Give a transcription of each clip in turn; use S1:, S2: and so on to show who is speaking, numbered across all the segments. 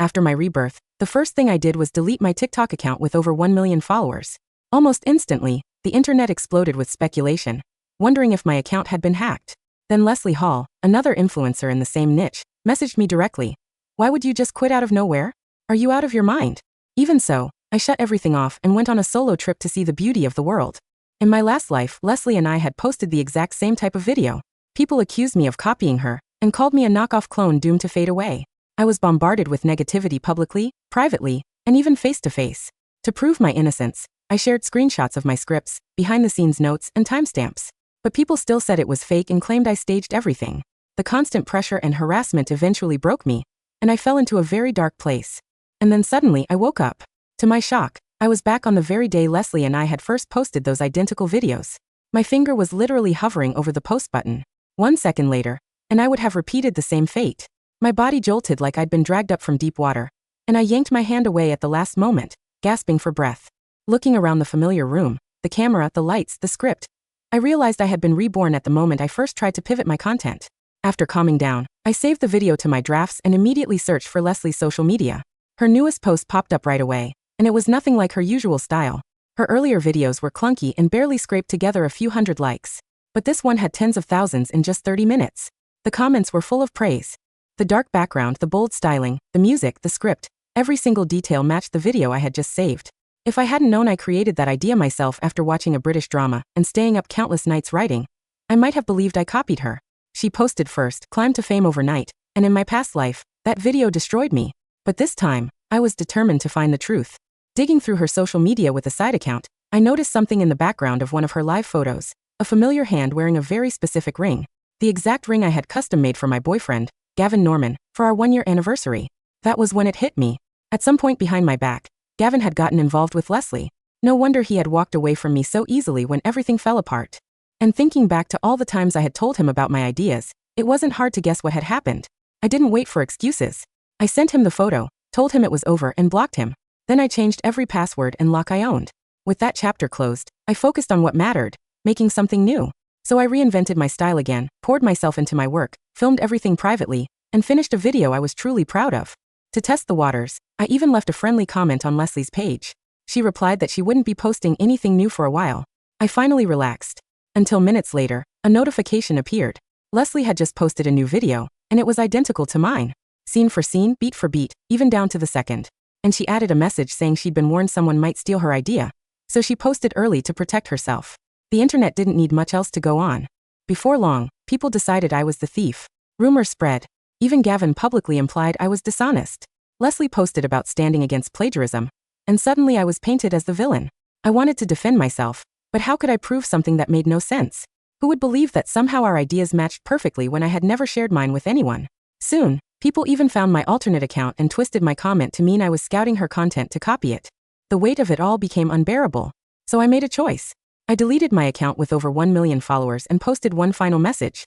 S1: After my rebirth, the first thing I did was delete my TikTok account with over 1 million followers. Almost instantly, the internet exploded with speculation, wondering if my account had been hacked. Then Leslie Hall, another influencer in the same niche, messaged me directly. Why would you just quit out of nowhere? Are you out of your mind? Even so, I shut everything off and went on a solo trip to see the beauty of the world. In my last life, Leslie and I had posted the exact same type of video. People accused me of copying her and called me a knockoff clone doomed to fade away. I was bombarded with negativity publicly, privately, and even face-to-face. To prove my innocence, I shared screenshots of my scripts, behind-the-scenes notes, and timestamps. But people still said it was fake and claimed I staged everything. The constant pressure and harassment eventually broke me, and I fell into a very dark place. And then suddenly I woke up. To my shock, I was back on the very day Leslie and I had first posted those identical videos. My finger was literally hovering over the post button. 1 second later, and I would have repeated the same fate. My body jolted like I'd been dragged up from deep water, and I yanked my hand away at the last moment, gasping for breath. Looking around the familiar room, the camera, the lights, the script, I realized I had been reborn at the moment I first tried to pivot my content. After calming down, I saved the video to my drafts and immediately searched for Leslie's social media. Her newest post popped up right away, and it was nothing like her usual style. Her earlier videos were clunky and barely scraped together a few hundred likes. But this one had tens of thousands in just 30 minutes. The comments were full of praise. The dark background, the bold styling, the music, the script, every single detail matched the video I had just saved. If I hadn't known I created that idea myself after watching a British drama and staying up countless nights writing, I might have believed I copied her. She posted first, climbed to fame overnight, and in my past life, that video destroyed me. But this time, I was determined to find the truth. Digging through her social media with a side account, I noticed something in the background of one of her live photos, a familiar hand wearing a very specific ring. The exact ring I had custom-made for my boyfriend, Gavin Norman, for our 1-year anniversary. That was when it hit me. At some point behind my back, Gavin had gotten involved with Leslie. No wonder he had walked away from me so easily when everything fell apart. And thinking back to all the times I had told him about my ideas, it wasn't hard to guess what had happened. I didn't wait for excuses. I sent him the photo, told him it was over, and blocked him. Then I changed every password and lock I owned. With that chapter closed, I focused on what mattered, making something new. So I reinvented my style again, poured myself into my work, filmed everything privately, and finished a video I was truly proud of. To test the waters, I even left a friendly comment on Leslie's page. She replied that she wouldn't be posting anything new for a while. I finally relaxed. Until minutes later, a notification appeared. Leslie had just posted a new video, and it was identical to mine. Scene for scene, beat for beat, even down to the second. And she added a message saying she'd been warned someone might steal her idea, so she posted early to protect herself. The internet didn't need much else to go on. Before long, people decided I was the thief. Rumors spread. Even Gavin publicly implied I was dishonest. Leslie posted about standing against plagiarism, and suddenly I was painted as the villain. I wanted to defend myself, but how could I prove something that made no sense? Who would believe that somehow our ideas matched perfectly when I had never shared mine with anyone? Soon, people even found my alternate account and twisted my comment to mean I was scouting her content to copy it. The weight of it all became unbearable. So I made a choice. I deleted my account with over 1 million followers and posted one final message.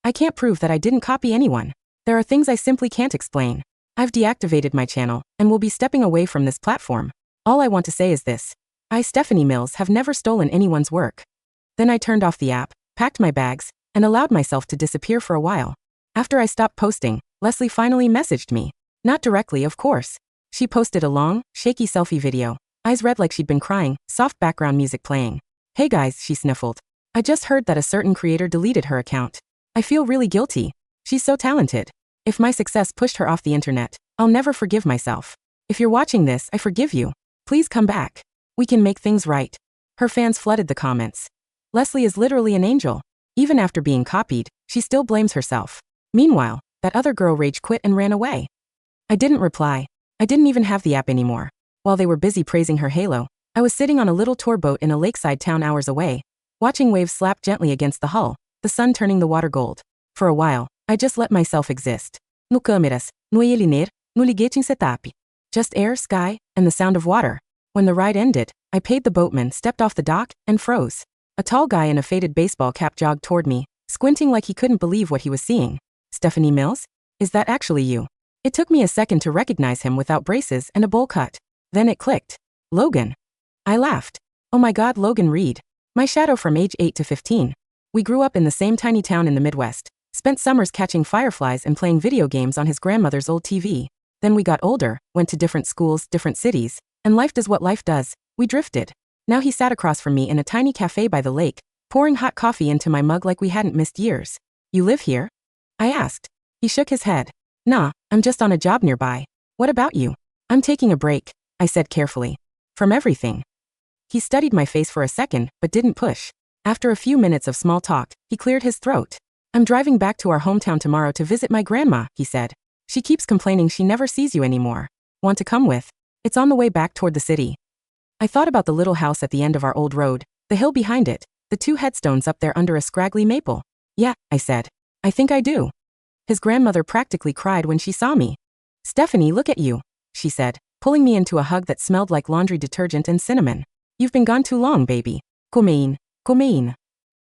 S1: I can't prove that I didn't copy anyone. There are things I simply can't explain. I've deactivated my channel and will be stepping away from this platform. All I want to say is this. I, Stephanie Mills, have never stolen anyone's work. Then I turned off the app, packed my bags, and allowed myself to disappear for a while. After I stopped posting, Leslie finally messaged me. Not directly, of course. She posted a long, shaky selfie video, eyes red like she'd been crying, soft background music playing. Hey guys, she sniffled. I just heard that a certain creator deleted her account. I feel really guilty. She's so talented. If my success pushed her off the internet, I'll never forgive myself. If you're watching this, I forgive you. Please come back. We can make things right. Her fans flooded the comments. Leslie is literally an angel. Even after being copied, she still blames herself. Meanwhile, that other girl rage quit and ran away. I didn't reply. I didn't even have the app anymore. While they were busy praising her halo, I was sitting on a little tour boat in a lakeside town hours away, watching waves slap gently against the hull, the sun turning the water gold. For a while, I just let myself exist. No câmeras, no eliner, no ligeting setup. Just air, sky, and the sound of water. When the ride ended, I paid the boatman, stepped off the dock, and froze. A tall guy in a faded baseball cap jogged toward me, squinting like he couldn't believe what he was seeing. Stephanie Mills? Is that actually you? It took me a second to recognize him without braces and a bowl cut. Then it clicked. Logan. I laughed. Oh my God, Logan Reed. My shadow from age 8 to 15. We grew up in the same tiny town in the Midwest, spent summers catching fireflies and playing video games on his grandmother's old TV. Then we got older, went to different schools, different cities, and life does what life does. We drifted. Now he sat across from me in a tiny cafe by the lake, pouring hot coffee into my mug like we hadn't missed years. You live here? I asked. He shook his head. Nah, I'm just on a job nearby. What about you? I'm taking a break, I said carefully. From everything. He studied my face for a second, but didn't push. After a few minutes of small talk, he cleared his throat. I'm driving back to our hometown tomorrow to visit my grandma, he said. She keeps complaining she never sees you anymore. Want to come with? It's on the way back toward the city. I thought about the little house at the end of our old road, the hill behind it, the 2 headstones up there under a scraggly maple. Yeah, I said. I think I do. His grandmother practically cried when she saw me. Stephanie, look at you, she said, pulling me into a hug that smelled like laundry detergent and cinnamon. You've been gone too long, baby. Kumain.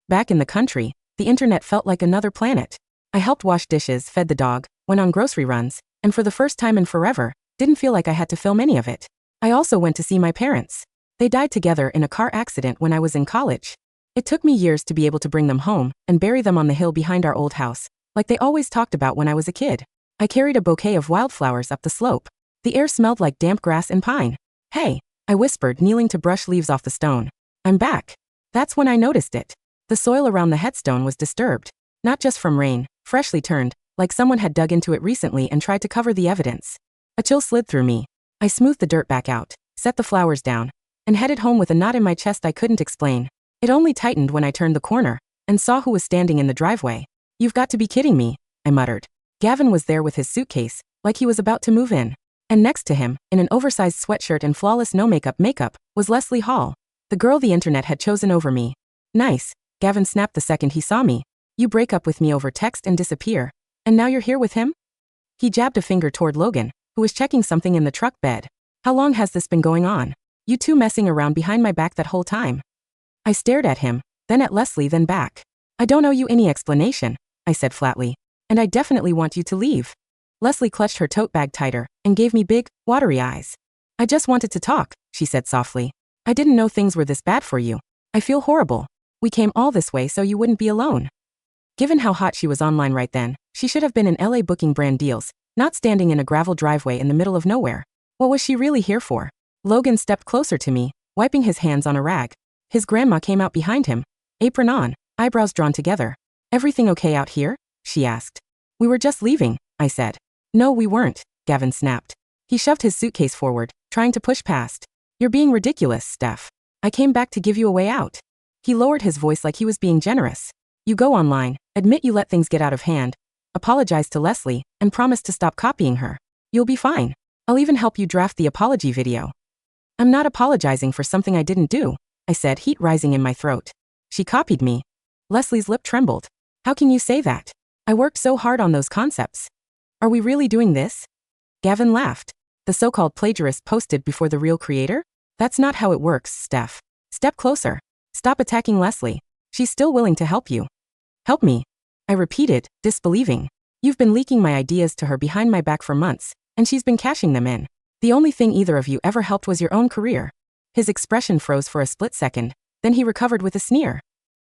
S1: Back in the country, the internet felt like another planet. I helped wash dishes, fed the dog, went on grocery runs, and for the first time in forever, didn't feel like I had to film any of it. I also went to see my parents. They died together in a car accident when I was in college. It took me years to be able to bring them home and bury them on the hill behind our old house, like they always talked about when I was a kid. I carried a bouquet of wildflowers up the slope. The air smelled like damp grass and pine. Hey, I whispered, kneeling to brush leaves off the stone. I'm back. That's when I noticed it. The soil around the headstone was disturbed. Not just from rain, freshly turned, like someone had dug into it recently and tried to cover the evidence. A chill slid through me. I smoothed the dirt back out, set the flowers down, and headed home with a knot in my chest I couldn't explain. It only tightened when I turned the corner and saw who was standing in the driveway. You've got to be kidding me, I muttered. Gavin was there with his suitcase, like he was about to move in. And next to him, in an oversized sweatshirt and flawless no-makeup, was Leslie Hall, the girl the internet had chosen over me. Nice, Gavin snapped the second he saw me. You break up with me over text and disappear, and now you're here with him? He jabbed a finger toward Logan, who was checking something in the truck bed. How long has this been going on? You two messing around behind my back that whole time? I stared at him, then at Leslie, then back. I don't owe you any explanation, I said flatly, and I definitely want you to leave. Leslie clutched her tote bag tighter and gave me big, watery eyes. I just wanted to talk, she said softly. I didn't know things were this bad for you. I feel horrible. We came all this way so you wouldn't be alone. Given how hot she was online right then, she should have been in LA booking brand deals, not standing in a gravel driveway in the middle of nowhere. What was she really here for? Logan stepped closer to me, wiping his hands on a rag. His grandma came out behind him, apron on, eyebrows drawn together. Everything okay out here? She asked. We were just leaving, I said. No, we weren't, Gavin snapped. He shoved his suitcase forward, trying to push past. You're being ridiculous, Steph. I came back to give you a way out. He lowered his voice like he was being generous. You go online, admit you let things get out of hand, apologize to Leslie, and promise to stop copying her. You'll be fine. I'll even help you draft the apology video. I'm not apologizing for something I didn't do, I said, heat rising in my throat. She copied me. Leslie's lip trembled. How can you say that? I worked so hard on those concepts. Are we really doing this? Gavin laughed. The so-called plagiarist posted before the real creator? That's not how it works, Steph. Step closer. Stop attacking Leslie. She's still willing to help you. Help me. I repeated, disbelieving. You've been leaking my ideas to her behind my back for months, and she's been cashing them in. The only thing either of you ever helped was your own career. His expression froze for a split second, then he recovered with a sneer.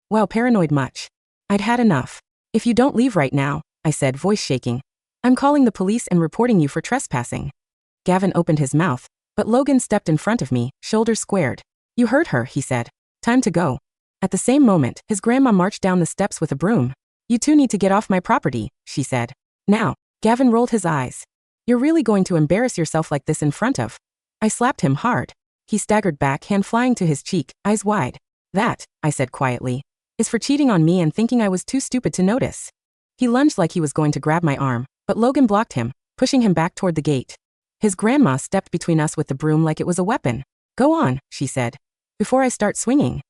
S1: Wow, paranoid much. I'd had enough. If you don't leave right now, I said, voice shaking, I'm calling the police and reporting you for trespassing. Gavin opened his mouth, but Logan stepped in front of me, shoulders squared. You heard her, he said. Time to go. At the same moment, his grandma marched down the steps with a broom. You two need to get off my property, she said. Now. Gavin rolled his eyes. You're really going to embarrass yourself like this in front of? I slapped him hard. He staggered back, hand flying to his cheek, eyes wide. That, I said quietly, is for cheating on me and thinking I was too stupid to notice. He lunged like he was going to grab my arm, but Logan blocked him, pushing him back toward the gate. His grandma stepped between us with the broom like it was a weapon. Go on, she said, before I start swinging.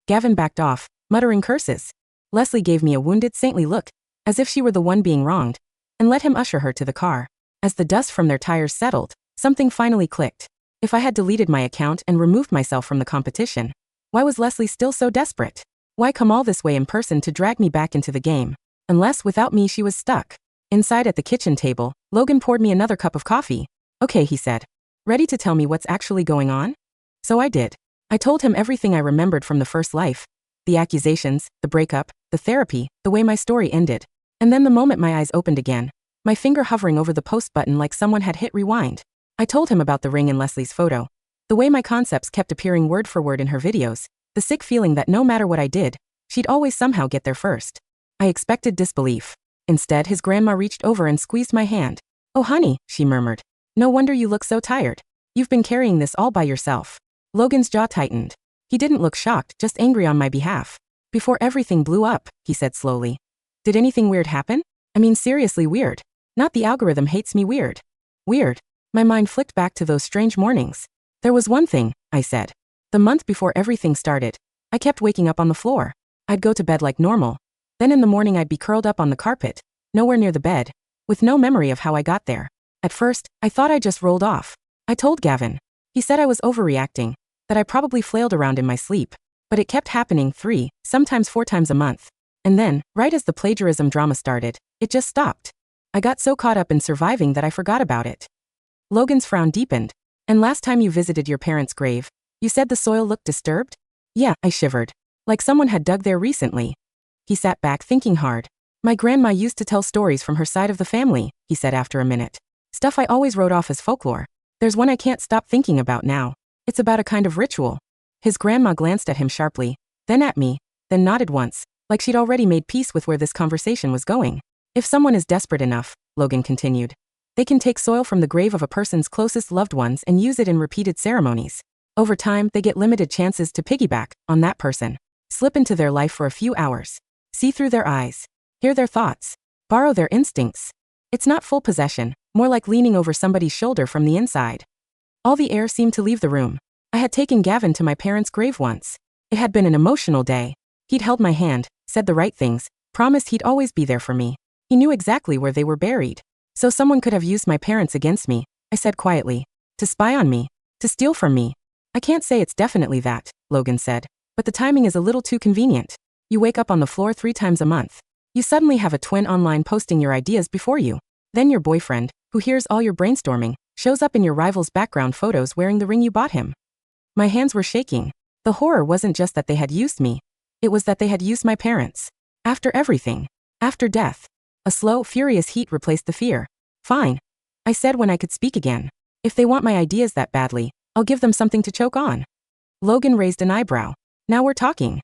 S1: Gavin backed off, muttering curses. Leslie gave me a wounded, saintly look, as if she were the one being wronged, and let him usher her to the car. As the dust from their tires settled, something finally clicked. If I had deleted my account and removed myself from the competition, why was Leslie still so desperate? Why come all this way in person to drag me back into the game? Unless without me she was stuck. Inside at the kitchen table, Logan poured me another cup of coffee. Okay, he said. Ready to tell me what's actually going on? So I did. I told him everything I remembered from the first life. The accusations, the breakup, the therapy, the way my story ended. And then the moment my eyes opened again, my finger hovering over the post button like someone had hit rewind. I told him about the ring in Leslie's photo. The way my concepts kept appearing word for word in her videos, the sick feeling that no matter what I did, she'd always somehow get there first. I expected disbelief. Instead, his grandma reached over and squeezed my hand. "Oh honey," she murmured. "No wonder you look so tired. You've been carrying this all by yourself." Logan's jaw tightened. He didn't look shocked, just angry on my behalf. "Before everything blew up," he said slowly. "Did anything weird happen? I mean seriously weird. Not the algorithm hates me weird." Weird. My mind flicked back to those strange mornings. "There was one thing," I said. "The month before everything started, I kept waking up on the floor. I'd go to bed like normal. Then in the morning I'd be curled up on the carpet, nowhere near the bed, with no memory of how I got there. At first, I thought I just rolled off. I told Gavin. He said I was overreacting, that I probably flailed around in my sleep. But it kept happening 3, sometimes 4 times a month. And then, right as the plagiarism drama started, it just stopped. I got so caught up in surviving that I forgot about it." Logan's frown deepened. "And last time you visited your parents' grave, you said the soil looked disturbed?" "Yeah," I shivered. "Like someone had dug there recently." He sat back thinking hard. "My grandma used to tell stories from her side of the family," he said after a minute. "Stuff I always wrote off as folklore. There's one I can't stop thinking about now. It's about a kind of ritual." His grandma glanced at him sharply, then at me, then nodded once, like she'd already made peace with where this conversation was going. "If someone is desperate enough," Logan continued, "they can take soil from the grave of a person's closest loved ones and use it in repeated ceremonies. Over time, they get limited chances to piggyback on that person, slip into their life for a few hours, see through their eyes, hear their thoughts, borrow their instincts. It's not full possession, more like leaning over somebody's shoulder from the inside." All the air seemed to leave the room. I had taken Gavin to my parents' grave once. It had been an emotional day. He'd held my hand, said the right things, promised he'd always be there for me. He knew exactly where they were buried. "So someone could have used my parents against me," I said quietly. "To spy on me, to steal from me." "I can't say it's definitely that," Logan said, "but the timing is a little too convenient. You wake up on the floor 3 times a month. You suddenly have a twin online posting your ideas before you. Then your boyfriend, who hears all your brainstorming, shows up in your rival's background photos wearing the ring you bought him." My hands were shaking. The horror wasn't just that they had used me. It was that they had used my parents. After everything. After death. A slow, furious heat replaced the fear. "Fine," I said when I could speak again. "If they want my ideas that badly, I'll give them something to choke on." Logan raised an eyebrow. "Now we're talking."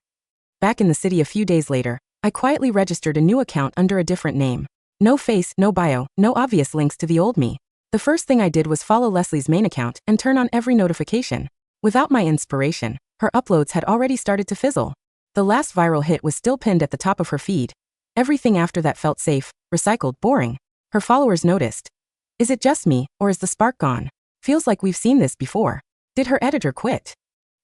S1: Back in the city a few days later, I quietly registered a new account under a different name. No face, no bio, no obvious links to the old me. The first thing I did was follow Leslie's main account and turn on every notification. Without my inspiration, her uploads had already started to fizzle. The last viral hit was still pinned at the top of her feed. Everything after that felt safe, recycled, boring. Her followers noticed. "Is it just me, or is the spark gone? Feels like we've seen this before. Did her editor quit?"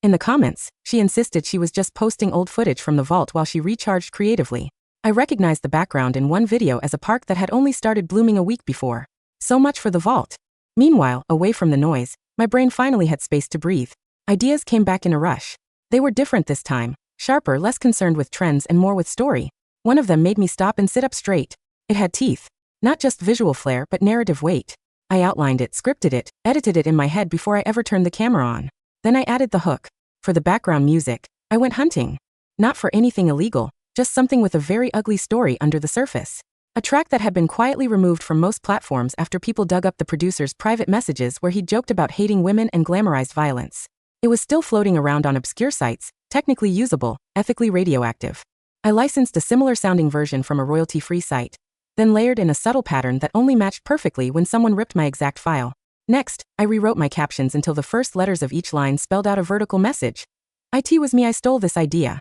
S1: In the comments, she insisted she was just posting old footage from the vault while she recharged creatively. I recognized the background in one video as a park that had only started blooming a week before. So much for the vault. Meanwhile, away from the noise, my brain finally had space to breathe. Ideas came back in a rush. They were different this time, sharper, less concerned with trends and more with story. One of them made me stop and sit up straight. It had teeth. Not just visual flair but narrative weight. I outlined it, scripted it, edited it in my head before I ever turned the camera on. Then I added the hook. For the background music, I went hunting. Not for anything illegal, just something with a very ugly story under the surface. A track that had been quietly removed from most platforms after people dug up the producer's private messages where he joked about hating women and glamorized violence. It was still floating around on obscure sites, technically usable, ethically radioactive. I licensed a similar-sounding version from a royalty-free site, then layered in a subtle pattern that only matched perfectly when someone ripped my exact file. Next, I rewrote my captions until the first letters of each line spelled out a vertical message. "It was me, I stole this idea."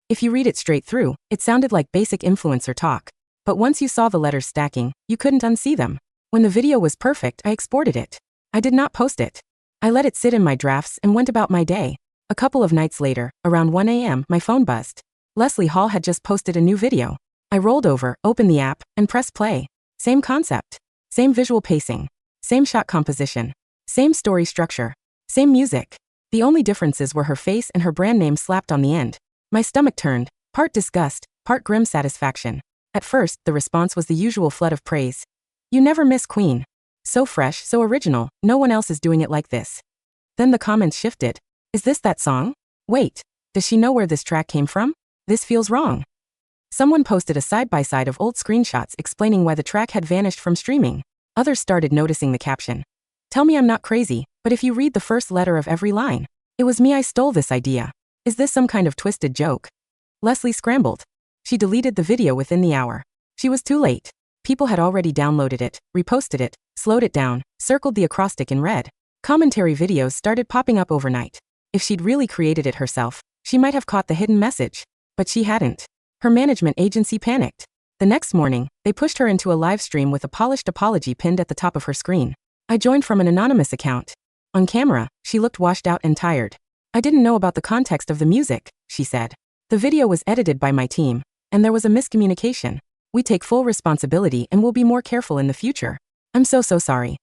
S1: If you read it straight through, it sounded like basic influencer talk. But once you saw the letters stacking, you couldn't unsee them. When the video was perfect, I exported it. I did not post it. I let it sit in my drafts and went about my day. A couple of nights later, around 1 a.m., my phone buzzed. Leslie Hall had just posted a new video. I rolled over, opened the app, and pressed play. Same concept. Same visual pacing. Same shot composition. Same story structure. Same music. The only differences were her face and her brand name slapped on the end. My stomach turned, part disgust, part grim satisfaction. At first, the response was the usual flood of praise. "You never miss, Queen. So fresh, so original, no one else is doing it like this." Then the comments shifted. "Is this that song? Wait, does she know where this track came from? This feels wrong." Someone posted a side-by-side of old screenshots explaining why the track had vanished from streaming. Others started noticing the caption. Tell me I'm not crazy, but if you read the first letter of every line, it was me. I stole this idea. Is this some kind of twisted joke? Leslie scrambled. She deleted the video within the hour. She was too late. People had already downloaded it, reposted it, slowed it down, circled the acrostic in red. Commentary videos started popping up overnight. If she'd really created it herself, she might have caught the hidden message. But she hadn't. Her management agency panicked. The next morning, they pushed her into a live stream with a polished apology pinned at the top of her screen. I joined from an anonymous account. On camera, she looked washed out and tired. I didn't know about the context of the music, she said. The video was edited by my team, and there was a miscommunication. We take full responsibility and will be more careful in the future. I'm so sorry.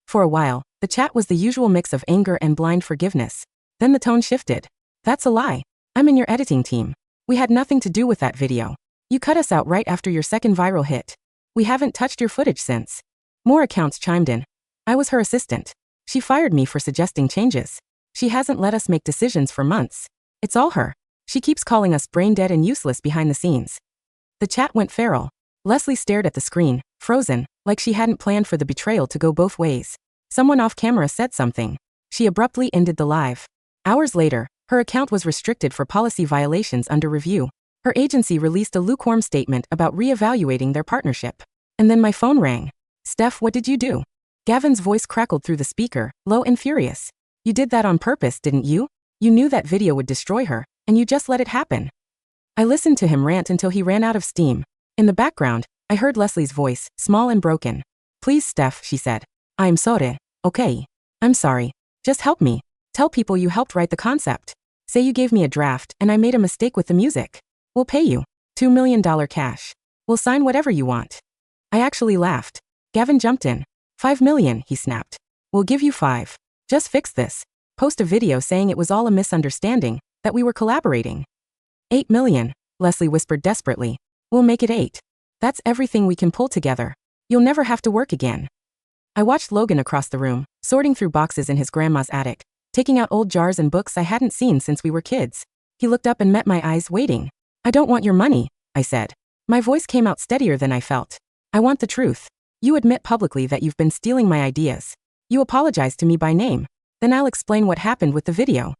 S1: For a while, the chat was the usual mix of anger and blind forgiveness. Then the tone shifted. That's a lie. I'm in your editing team. We had nothing to do with that video. You cut us out right after your second viral hit. We haven't touched your footage since. More accounts chimed in. I was her assistant. She fired me for suggesting changes. She hasn't let us make decisions for months. It's all her. She keeps calling us brain dead and useless behind the scenes. The chat went feral. Leslie stared at the screen, frozen, like she hadn't planned for the betrayal to go both ways. Someone off camera said something. She abruptly ended the live. Hours later, her account was restricted for policy violations under review. Her agency released a lukewarm statement about re-evaluating their partnership. And then my phone rang. Steph, what did you do? Gavin's voice crackled through the speaker, low and furious. You did that on purpose, didn't you? You knew that video would destroy her, and you just let it happen. I listened to him rant until he ran out of steam. In the background, I heard Leslie's voice, small and broken. Please, Steph, she said. I'm sorry, okay? I'm sorry. Just help me. Tell people you helped write the concept. Say you gave me a draft and I made a mistake with the music. We'll pay you. $2 million cash. We'll sign whatever you want. I actually laughed. Gavin jumped in. $5 million, he snapped. We'll give you 5. Just fix this. Post a video saying it was all a misunderstanding, that we were collaborating. 8 million, Leslie whispered desperately. We'll make it 8. That's everything we can pull together. You'll never have to work again. I watched Logan across the room, sorting through boxes in his grandma's attic, taking out old jars and books I hadn't seen since we were kids. He looked up and met my eyes, waiting. I don't want your money, I said. My voice came out steadier than I felt. I want the truth. You admit publicly that you've been stealing my ideas. You apologize to me by name. Then I'll explain what happened with the video.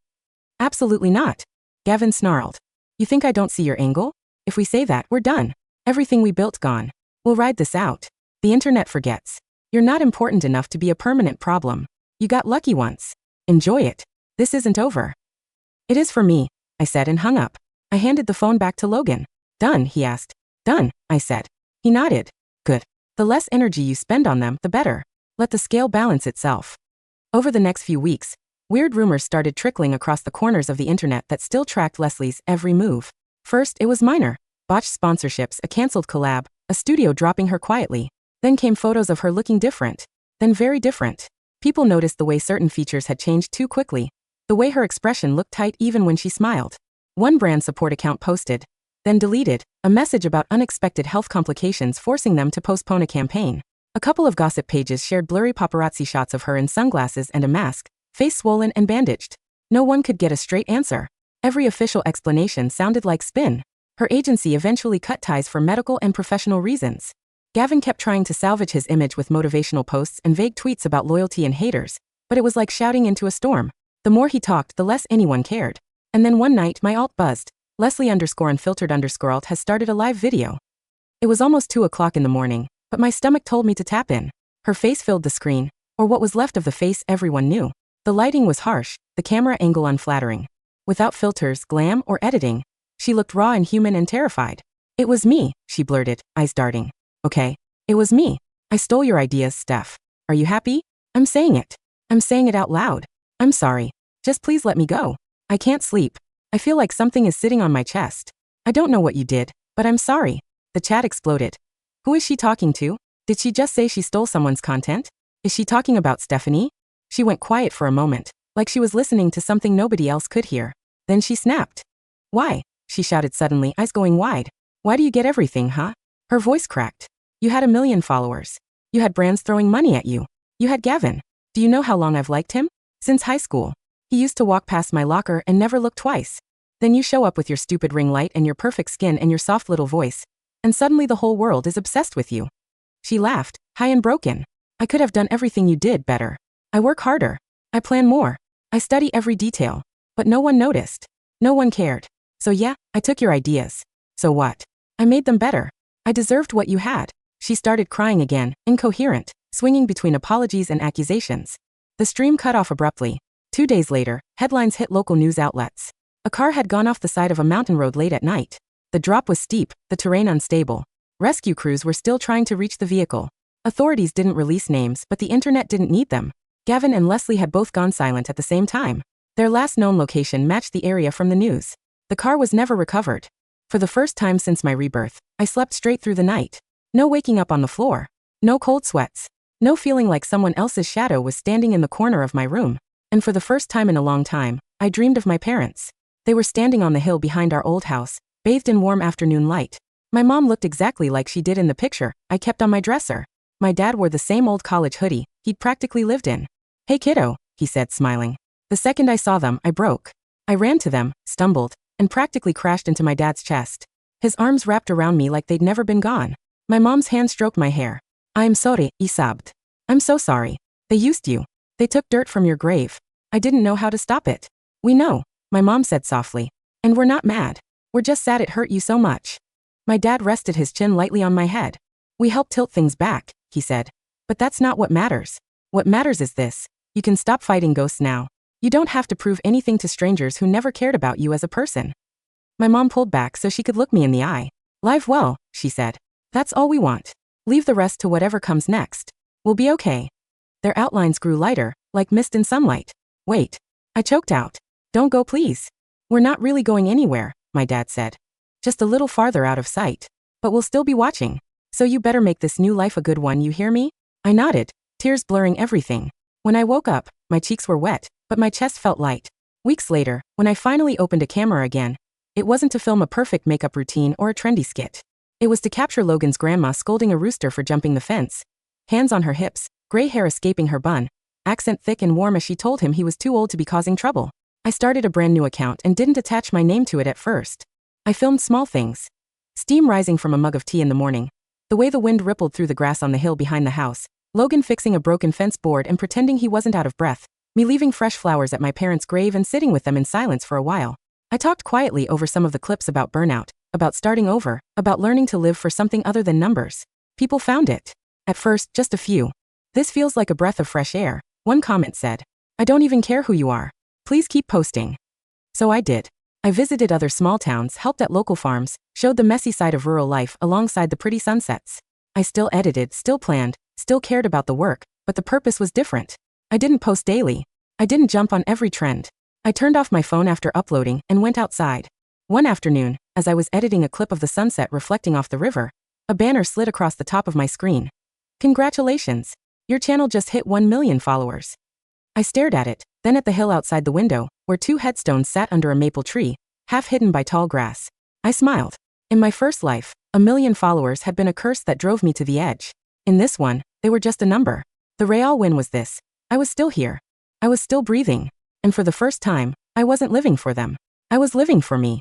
S1: Absolutely not. Gavin snarled. You think I don't see your angle? If we say that, we're done. Everything we built gone. We'll ride this out. The internet forgets. You're not important enough to be a permanent problem. You got lucky once. Enjoy it. This isn't over. It is for me, I said and hung up. I handed the phone back to Logan. Done, he asked. Done, I said. He nodded. Good. The less energy you spend on them, the better. Let the scale balance itself. Over the next few weeks, weird rumors started trickling across the corners of the internet that still tracked Leslie's every move. First, it was minor. Botched sponsorships, a cancelled collab, a studio dropping her quietly. Then came photos of her looking different. Then very different. People noticed the way certain features had changed too quickly. The way her expression looked tight even when she smiled. One brand support account posted, then deleted, a message about unexpected health complications forcing them to postpone a campaign. A couple of gossip pages shared blurry paparazzi shots of her in sunglasses and a mask, face swollen and bandaged. No one could get a straight answer. Every official explanation sounded like spin. Her agency eventually cut ties for medical and professional reasons. Gavin kept trying to salvage his image with motivational posts and vague tweets about loyalty and haters, but it was like shouting into a storm. The more he talked, the less anyone cared. And then one night, my alt buzzed. Leslie_unfiltered_alt has started a live video. It was almost 2 o'clock in the morning, but my stomach told me to tap in. Her face filled the screen, or what was left of the face everyone knew. The lighting was harsh, the camera angle unflattering. Without filters, glam, or editing, she looked raw and human and terrified. It was me, she blurted, eyes darting. Okay. It was me. I stole your ideas, Steph. Are you happy? I'm saying it. I'm saying it out loud. I'm sorry. Just please let me go. I can't sleep. I feel like something is sitting on my chest. I don't know what you did, but I'm sorry. The chat exploded. Who is she talking to? Did she just say she stole someone's content? Is she talking about Stephanie? She went quiet for a moment, like she was listening to something nobody else could hear. Then she snapped. Why? She shouted suddenly, eyes going wide. Why do you get everything, huh? Her voice cracked. You had 1 million followers. You had brands throwing money at you. You had Gavin. Do you know how long I've liked him? Since high school. He used to walk past my locker and never look twice. Then you show up with your stupid ring light and your perfect skin and your soft little voice, and suddenly the whole world is obsessed with you. She laughed, high and broken. I could have done everything you did better. I work harder. I plan more. I study every detail. But no one noticed. No one cared. So yeah, I took your ideas. So what? I made them better. I deserved what you had. She started crying again, incoherent, swinging between apologies and accusations. The stream cut off abruptly. 2 days later, headlines hit local news outlets. A car had gone off the side of a mountain road late at night. The drop was steep, the terrain unstable. Rescue crews were still trying to reach the vehicle. Authorities didn't release names, but the internet didn't need them. Gavin and Leslie had both gone silent at the same time. Their last known location matched the area from the news. The car was never recovered. For the first time since my rebirth, I slept straight through the night. No waking up on the floor. No cold sweats. No feeling like someone else's shadow was standing in the corner of my room. And for the first time in a long time, I dreamed of my parents. They were standing on the hill behind our old house, bathed in warm afternoon light. My mom looked exactly like she did in the picture I kept on my dresser. My dad wore the same old college hoodie he'd practically lived in. "Hey kiddo," he said, smiling. The second I saw them, I broke. I ran to them, stumbled, and practically crashed into my dad's chest. His arms wrapped around me like they'd never been gone. My mom's hand stroked my hair. "I'm sorry," he sobbed. "I'm so sorry. They used you. They took dirt from your grave. I didn't know how to stop it." "We know," my mom said softly. "And we're not mad. We're just sad it hurt you so much." My dad rested his chin lightly on my head. "We helped tilt things back," he said. "But that's not what matters. What matters is this. You can stop fighting ghosts now. You don't have to prove anything to strangers who never cared about you as a person." My mom pulled back so she could look me in the eye. "Live well," she said. "That's all we want. Leave the rest to whatever comes next. We'll be okay." Their outlines grew lighter, like mist in sunlight. "Wait." I choked out. "Don't go, please." "We're not really going anywhere," my dad said. "Just a little farther out of sight. But we'll still be watching. So you better make this new life a good one, you hear me?" I nodded, tears blurring everything. When I woke up, my cheeks were wet, but my chest felt light. Weeks later, when I finally opened a camera again, it wasn't to film a perfect makeup routine or a trendy skit. It was to capture Logan's grandma scolding a rooster for jumping the fence. Hands on her hips, gray hair escaping her bun, accent thick and warm as she told him he was too old to be causing trouble. I started a brand new account and didn't attach my name to it at first. I filmed small things. Steam rising from a mug of tea in the morning. The way the wind rippled through the grass on the hill behind the house. Logan fixing a broken fence board and pretending he wasn't out of breath. Me leaving fresh flowers at my parents' grave and sitting with them in silence for a while. I talked quietly over some of the clips about burnout, about starting over, about learning to live for something other than numbers. People found it. At first, just a few. "This feels like a breath of fresh air," one comment said. "I don't even care who you are. Please keep posting." So I did. I visited other small towns, helped at local farms, showed the messy side of rural life alongside the pretty sunsets. I still edited, still planned, still cared about the work, but the purpose was different. I didn't post daily. I didn't jump on every trend. I turned off my phone after uploading and went outside. One afternoon, as I was editing a clip of the sunset reflecting off the river, a banner slid across the top of my screen. "Congratulations! Your channel just hit 1 million followers." I stared at it, then at the hill outside the window, where 2 headstones sat under a maple tree, half hidden by tall grass. I smiled. In my first life, 1 million followers had been a curse that drove me to the edge. In this one, they were just a number. The real win was this. I was still here. I was still breathing. And for the first time, I wasn't living for them. I was living for me.